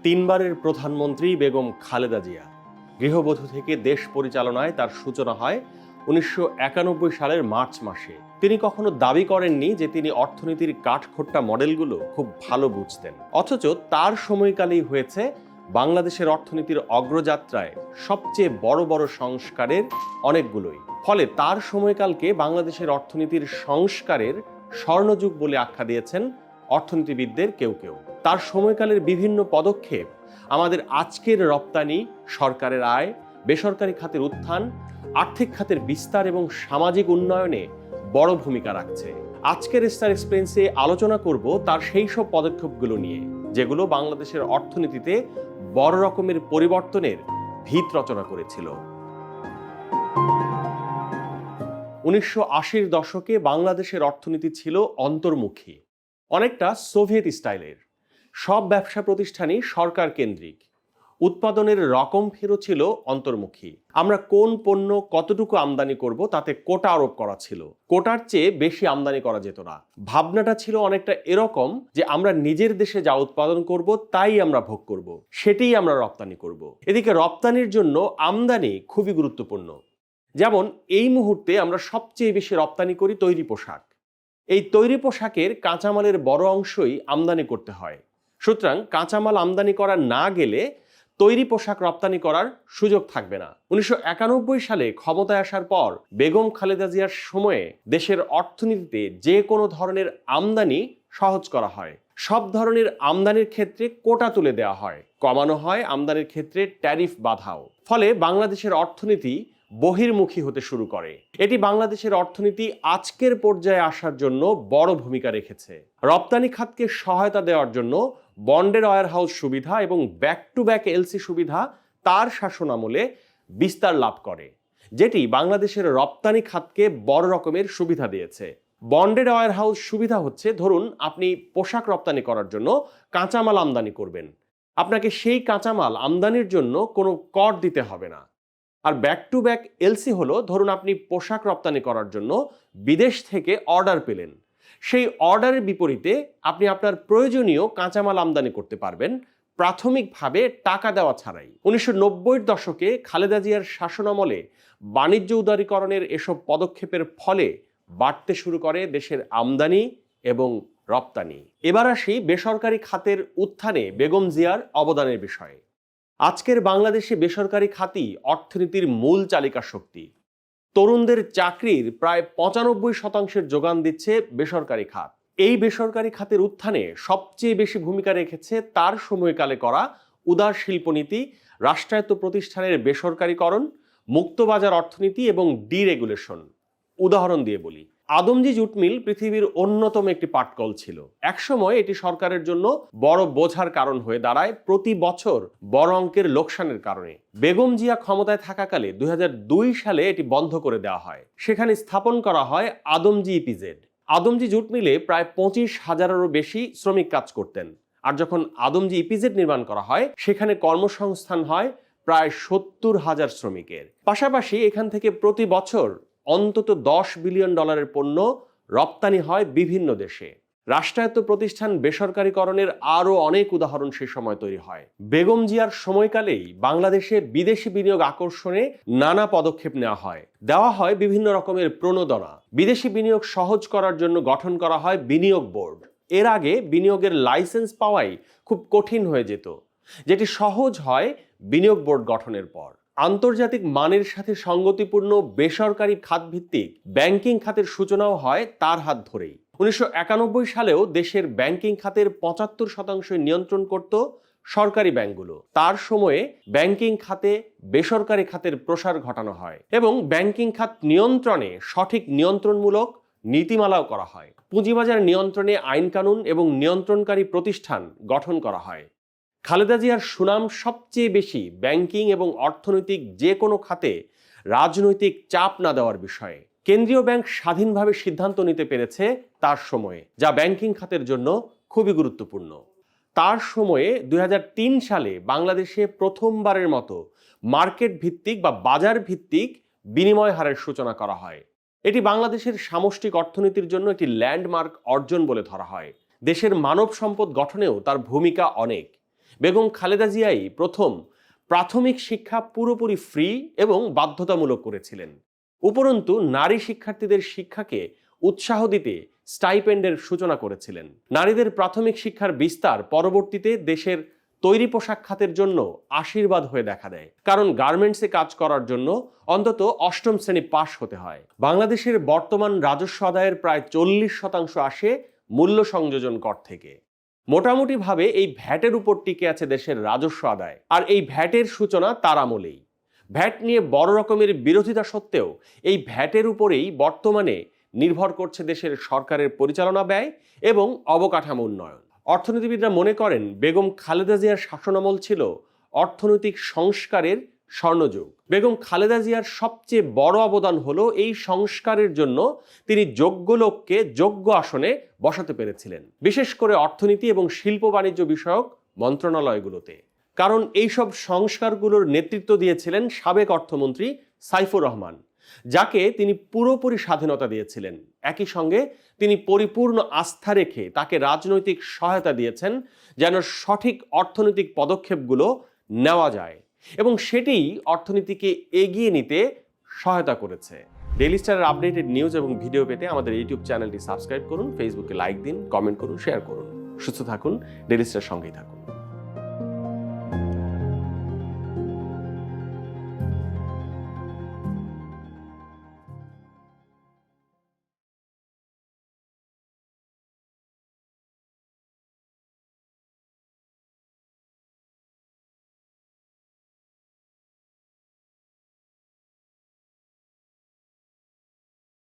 তিনবারের প্রধানমন্ত্রী বেগম খালেদা জিয়া গৃহবধূ থেকে দেশ পরিচালনায় তার সূচনা হয় ১৯৯১ সালের মার্চ মাসে। তিনি কখনো দাবি করেননি যে তিনি অর্থনীতির কাঠখোট্টা মডেলগুলো খুব ভালো বুঝতেন, অথচ তার সময়কালেই হয়েছে বাংলাদেশের অর্থনীতির অগ্রযাত্রায় সবচেয়ে বড় বড় সংস্কারের অনেকগুলোই। ফলে তার সময়কালকে বাংলাদেশের অর্থনীতির সংস্কারের স্বর্ণযুগ বলে আখ্যা দিয়েছেন অর্থনীতিবিদদের কেউ কেউ। তার সময়কালের বিভিন্ন পদক্ষেপ আমাদের আজকের রপ্তানি, সরকারের আয়, বেসরকারি খাতের উত্থান, আর্থিক খাতের বিস্তার এবং সামাজিক উন্নয়নে বড় ভূমিকা রাখছে। আজকের স্টার এক্সপ্লেন্সে আলোচনা করব তার সেই সব পদক্ষেপগুলো নিয়ে যেগুলো বাংলাদেশের অর্থনীতিতে বড় রকমের পরিবর্তনের ভিত রচনা করেছিল। ১৯৮০-র দশকে বাংলাদেশের অর্থনীতি ছিল অন্তর্মুখী, অনেকটা সোভিয়েত স্টাইলের। সব ব্যবসা প্রতিষ্ঠানই সরকার কেন্দ্রিক, উৎপাদনের রকম ফেরও ছিল অন্তর্মুখী। আমরা কোন পণ্য কতটুকু আমদানি করব তাতে কোটা আরোপ করা ছিল, কোটার চেয়ে বেশি আমদানি করা যেত না। ভাবনাটা ছিল অনেকটা এরকম যে আমরা নিজের দেশে যা উৎপাদন করব তাই আমরা ভোগ করব, সেটাই আমরা রপ্তানি করব। এদিকে রপ্তানির জন্য আমদানি খুবই গুরুত্বপূর্ণ। যেমন এই মুহূর্তে আমরা সবচেয়ে বেশি রপ্তানি করি তৈরি পোশাক। এই তৈরি পোশাকের কাঁচামালের বড় অংশই আমদানি করতে হয়। সুতরাং কাঁচামাল আমদানি করা না গেলে তৈরি পোশাক রপ্তানি করার সুযোগ থাকবে না। ১৯৯১ সালে ক্ষমতায় আসার পর বেগম খালেদা জিয়ার সময়ে দেশের অর্থনীতিতে যে কোনো ধরনের আমদানি সহজ করা হয়। সব ধরনের আমদানির ক্ষেত্রে কোটা তুলে দেওয়া হয়, কমানো হয় আমদানির ক্ষেত্রে ট্যারিফ বাধাও। ফলে বাংলাদেশের অর্থনীতি বহির্মুখী হতে শুরু করে। এটি বাংলাদেশের অর্থনীতি আজকের পর্যায়ে আসার জন্য বড় ভূমিকা রেখেছে। রপ্তানি খাতকে সহায়তা দেওয়ার জন্য বন্ডের ওয়্যারহাউস সুবিধা এবং ব্যাক টু ব্যাক এলসি সুবিধা তার শাসনামলে বিস্তার লাভ করে, যেটি বাংলাদেশের রপ্তানি খাতকে বড় রকমের সুবিধা দিয়েছে। বন্ডের ওয়্যারহাউস সুবিধা হচ্ছে, ধরুন আপনি পোশাক রপ্তানি করার জন্য কাঁচামাল আমদানি করবেন, আপনাকে সেই কাঁচামাল আমদানির জন্য কোনো কর দিতে হবে না। আর ব্যাক টু ব্যাক এলসি হলো, ধরুন আপনি পোশাক রপ্তানি করার জন্য বিদেশ থেকে অর্ডার পেলেন, সেই অর্ডারের বিপরীতে আপনি আপনার প্রয়োজনীয় কাঁচামাল আমদানি করতে পারবেন প্রাথমিকভাবে টাকা দেওয়া ছাড়াই। ১৯৯০-র দশকে খালেদা জিয়ার শাসনামলে বাণিজ্য উদারীকরণের এসব পদক্ষেপের ফলে বাড়তে শুরু করে দেশের আমদানি এবং রপ্তানি। এবার আসি বেসরকারি খাতের উত্থানে বেগম জিয়ার অবদানের বিষয়ে। আজকের বাংলাদেশে বেসরকারি খাতই অর্থনীতির মূল চালিকা শক্তি। তরুণদের চাকরির প্রায় ৯৫% যোগান দিচ্ছে বেসরকারি খাত। এই বেসরকারি খাতের উত্থানে সবচেয়ে বেশি ভূমিকা রেখেছে তার সময়কালে করা উদার শিল্পনীতি, রাষ্ট্রায়ত্ত প্রতিষ্ঠানের বেসরকারীকরণ, মুক্তবাজার অর্থনীতি এবং ডিরেগুলেশন। উদাহরণ দিয়ে বলি, আদমজী জুট মিল পৃথিবীর অন্যতম একটি পাটকল ছিল। একসময় এটি সরকারের জন্য বড় বোঝার কারণ হয়ে দাঁড়ায় প্রতি বছর বড় অঙ্কের লোকসানের কারণে। বেগম জিয়া ক্ষমতায় থাকাকালে ২০০২ সালে এটি বন্ধ করে দেওয়া হয়। সেখানে স্থাপন করা হয় আদমজী ইপিজেড। আদমজী জুট মিলে প্রায় ২৫,০০০-এরও বেশি শ্রমিক কাজ করতেন। আর যখন আদমজী ইপিজেড নির্মাণ করা হয়, সেখানে কর্মসংস্থান হয় প্রায় ৭০,০০০ শ্রমিকের। পাশাপাশি এখান থেকে প্রতি বছর অন্তত $10 বিলিয়ন পণ্য রপ্তানি হয় বিভিন্ন দেশে। রাষ্ট্রায়ত্ত প্রতিষ্ঠান বেসরকারীকরণের আরও অনেক উদাহরণ সে সময় তৈরি হয়। বেগম জিয়ার সময়কালেই বাংলাদেশে বিদেশি বিনিয়োগ আকর্ষণে নানা পদক্ষেপ দেওয়া হয় বিভিন্ন রকমের প্রণোদনা। বিদেশি বিনিয়োগ সহজ করার জন্য গঠন করা হয় বিনিয়োগ বোর্ড। এর আগে বিনিয়োগের লাইসেন্স পাওয়াই খুব কঠিন হয়ে যেত, যেটি সহজ হয় বিনিয়োগ বোর্ড গঠনের পর। আন্তর্জাতিক মানের সাথে সঙ্গতিপূর্ণ বেসরকারি খাতভিত্তিক ব্যাংকিং খাতের সূচনাও হয় তার হাত ধরেই। ১৯৯১ সালেও দেশের ব্যাংকিং খাতের ৭৫% নিয়ন্ত্রণ করত সরকারি ব্যাংকগুলো। তার সময়ে ব্যাংকিং খাতে বেসরকারি খাতের প্রসার ঘটানো হয় এবং ব্যাংকিং খাত নিয়ন্ত্রণে সঠিক নিয়ন্ত্রণমূলক নীতিমালাও করা হয়। পুঁজিবাজার নিয়ন্ত্রণে আইনকানুন এবং নিয়ন্ত্রণকারী প্রতিষ্ঠান গঠন করা হয়। খালেদা জিয়ার সুনাম সবচেয়ে বেশি ব্যাংকিং এবং অর্থনৈতিক যে কোনো খাতে রাজনৈতিক চাপ না দেওয়ার বিষয়ে। কেন্দ্রীয় ব্যাংক স্বাধীনভাবে সিদ্ধান্ত নিতে পেরেছে তার সময়ে, যা ব্যাংকিং খাতের জন্য খুবই গুরুত্বপূর্ণ। তার সময়ে ২০০৩ সালে বাংলাদেশে প্রথমবারের মতো মার্কেট ভিত্তিক বা বাজার ভিত্তিক বিনিময় হারের সূচনা করা হয়। এটি বাংলাদেশের সামষ্টিক অর্থনীতির জন্য একটি ল্যান্ডমার্ক অর্জন বলে ধরা হয়। দেশের মানব সম্পদ গঠনেও তার ভূমিকা অনেক। বেগম খালেদা জিয়াই প্রথম প্রাথমিক শিক্ষা পুরোপুরি ফ্রি এবং বাধ্যতামূলক করেছিলেন। উপরন্তু নারী শিক্ষার্থীদের শিক্ষাকে উৎসাহ দিতে স্টাইপেন্ডের সূচনা করেছিলেন। নারীদের প্রাথমিক শিক্ষার বিস্তার পরবর্তীতে দেশের তৈরি পোশাক খাতের জন্য আশীর্বাদ হয়ে দেখা দেয়, কারণ গার্মেন্টসে কাজ করার জন্য অন্তত অষ্টম শ্রেণী পাশ হতে হয়। বাংলাদেশের বর্তমান রাজস্ব আদায়ের প্রায় 40% আসে মূল্য সংযোজন কর থেকে। মোটামুটিভাবে এই ভ্যাটের উপর টিকে আছে দেশের রাজস্ব আদায়, আর এই ভ্যাটের সূচনা তার আমলেই। ভ্যাট নিয়ে বড় রকমের বিরোধিতা সত্ত্বেও এই ভ্যাটের উপরেই বর্তমানে নির্ভর করছে দেশের সরকারের পরিচালনা ব্যয় এবং অবকাঠামো উন্নয়ন। অর্থনীতিবিদরা মনে করেন বেগম খালেদা জিয়ার শাসনামল ছিল অর্থনৈতিক সংস্কারের স্বর্ণযুগ। বেগম খালেদা জিয়ার সবচেয়ে বড় অবদান হলো এই সংস্কারের জন্য তিনি যোগ্য লোককে যোগ্য আসনে বসাতে পেরেছিলেন, বিশেষ করে অর্থনীতি এবং শিল্প বাণিজ্য বিষয়ক মন্ত্রণালয়গুলোতে। কারণ এইসব সংস্কারগুলোর নেতৃত্ব দিয়েছিলেন সাবেক অর্থমন্ত্রী সাইফুর রহমান, যাকে তিনি পুরোপুরি স্বাধীনতা দিয়েছিলেন। একই সঙ্গে তিনি পরিপূর্ণ আস্থা রেখে তাকে রাজনৈতিক সহায়তা দিয়েছেন যেন সঠিক অর্থনৈতিক পদক্ষেপগুলো নেওয়া যায়, এবং সেটিই অর্থনীতিকে এগিয়ে নিতে সহায়তা করেছে। ডেইলি স্টারের আপডেটেড নিউজ এবং ভিডিও পেতে আমাদের ইউটিউব চ্যানেলটি সাবস্ক্রাইব করুন, ফেসবুকে লাইক দিন, কমেন্ট করুন, শেয়ার করুন। সুস্থ থাকুন, ডেইলি স্টার সঙ্গেই থাকুন।